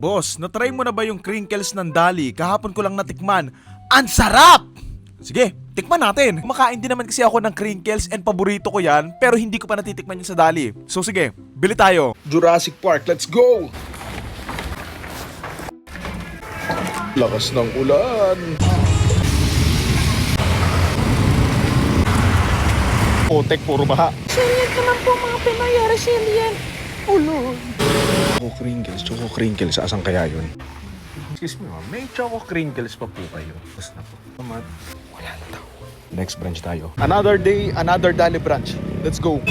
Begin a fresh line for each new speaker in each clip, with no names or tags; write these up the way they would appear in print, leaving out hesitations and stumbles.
Boss, natry mo na ba yung crinkles ng Dali? Kahapon ko lang natikman. Ang sarap! Sige, tikman natin. Kumakain din naman kasi ako ng crinkles and paborito ko yan, pero hindi ko pa natitikman yung sa Dali. So sige, bili tayo. Jurassic Park, let's go! Lakas ng ulan. Otek, puro baha.
Resilient naman po mga Pinoy, resilient.
Ulol. Choco crinkles, asan kaya yun? Excuse me ma'am, may choco crinkles pa po kayo? Tapos na po. Wala na daw. Next branch tayo. Another day, another Dali branch. Let's go.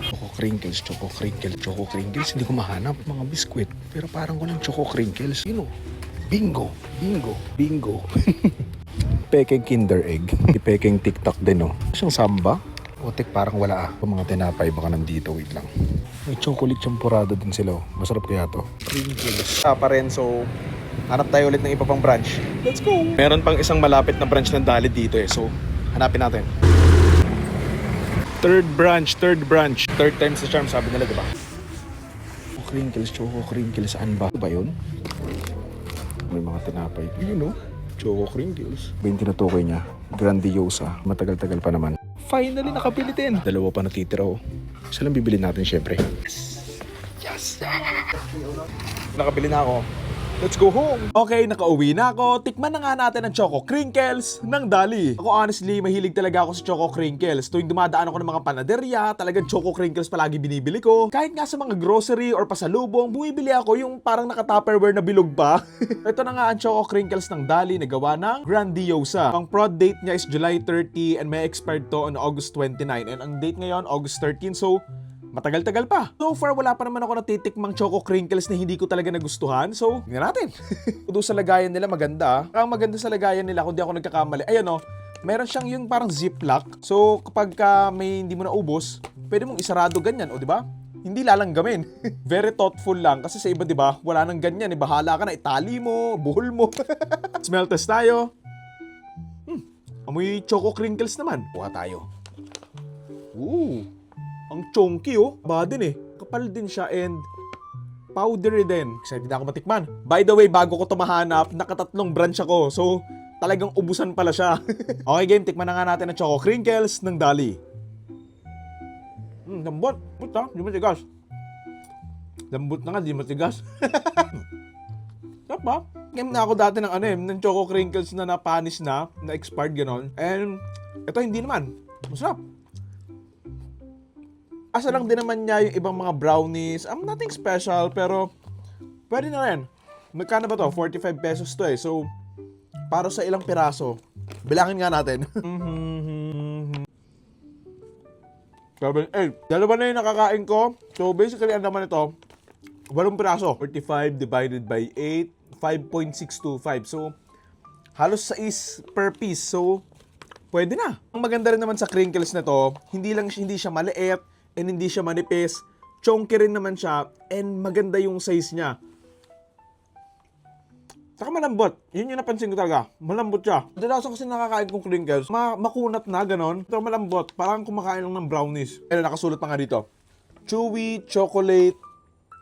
Choco crinkles. Hindi ko mahanap mga biskwit. Pero parang walang choco crinkles. You know, bingo. Peking Kinder Egg. Peking TikTok din, oh. Siyang samba. Otek, parang wala ah. Mga tinapay baka nandito. Wait lang. May chocolate champurado din sila, oh. Masarap kaya to. Crinkles. Pa rin, so hanap tayo ulit ng iba pang branch. Let's go! Meron pang isang malapit na branch ng Dali dito eh. So, hanapin natin. Third branch. Third time sa charm, sabi nila, diba? Choco crinkles. Saan ba? Ito ba yun? May mga tinapay. You know? Choco crinkles. Ba yung tinutukoy niya? Grandiosa. Matagal-tagal pa naman. Finally, nakabili din. Dalawa pa natitira, oh. Isa lang bibili natin, syempre. Yes! Nakabili na ako. Let's go home! Okay, nakauwi na ako. Tikman na nga natin ang Choco Crinkles ng Dali. Ako honestly, mahilig talaga ako sa Choco Crinkles. Tuwing dumadaan ako ng mga panaderya, talagang Choco Crinkles palagi binibili ko. Kahit nga sa mga grocery or pasalubong, bumibili ako yung parang naka-tupperware na bilog pa. Ito na nga ang Choco Crinkles ng Dali na gawa ng Grandiosa. Ang prod date niya is July 30 and may expired to on August 29. And ang date ngayon, August 13. So, matagal-tagal pa. So far, wala pa naman ako natitikmang Choco Crinkles na hindi ko talaga nagustuhan. So, tingnan natin. Doon sa lagayan nila, maganda. Ang maganda sa lagayan nila, kung di ako nagkakamali, ayan o, meron siyang yung parang ziplock. So, kapag may hindi mo naubos, pwede mong isarado ganyan, o di ba? Hindi lalanggamin. Very thoughtful lang. Kasi sa iba, di ba, wala nang ganyan. Bahala ka na, itali mo, buhol mo. Smell test tayo. Amoy Choco Crinkles naman. Kuha tayo. Ooh. Ang chonky, oh. Ba din eh. Kapal din siya and powdery din. Excited na ako matikman. By the way, bago ko ito mahanap, nakatatlong branch ako. So, talagang ubusan pala siya. Okay game, tikman na nga natin ang Choco Crinkles ng Dali. Lambot. Puta, di matigas. Lambot na nga, di matigas. Sarap ba? Game na ako dati ng ng Choco Crinkles na napanis na expired ganon. And, ito hindi naman. Masarap. Asa lang din naman niya yung ibang mga brownies. Nothing special, pero pwede na rin. Magkano ba to? 45 pesos to eh. So, para sa ilang piraso. Bilangin nga natin. 7, 8. Dalawa na yung nakakain ko. So, basically, ang naman ito, 8 piraso. 45 divided by 8, 5.625. So, halos 6 per piece. So, pwede na. Ang maganda rin naman sa crinkles na to, hindi siya maliit, and hindi siya manipis, chonky rin naman siya, and maganda yung size niya. Saka malambot. Yun yung napansin ko talaga. Malambot siya. Dalasan kasi nakakain kong crinkles, makunat na, ganon. Pero malambot. Parang kumakain lang ng brownies. And nakasulat pa nga dito. Chewy chocolate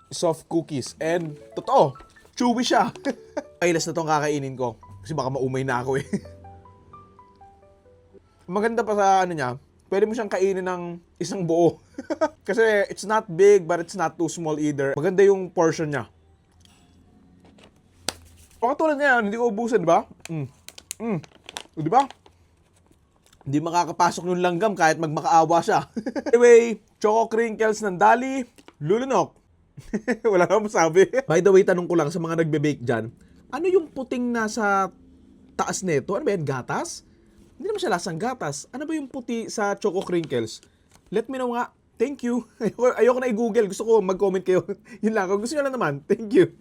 soft cookies. And totoo, chewy siya. Ay, last na itong kakainin ko. Kasi baka maumay na ako eh. Maganda pa sa niya, pwede mo siyang kainin ng isang buo. Kasi it's not big but it's not too small either. Maganda yung portion niya. Pakatulad niya, hindi ko ubusin, di ba? Di ba? Hindi makakapasok yung langgam kahit magmakaawa siya. Anyway, Choco Crinkles ng Dali, lulunok. Wala nang masabi. By the way, tanong ko lang sa mga nagbe-bake dyan, ano yung puting nasa taas nito? Ano ba yan? Gatas? Hindi naman siya lasang gatas. Ano ba yung puti sa Choco Crinkles? Let me know nga. Thank you. Ayoko na i-google. Gusto ko mag-comment kayo. Yun lang. Kung gusto nyo lang naman. Thank you.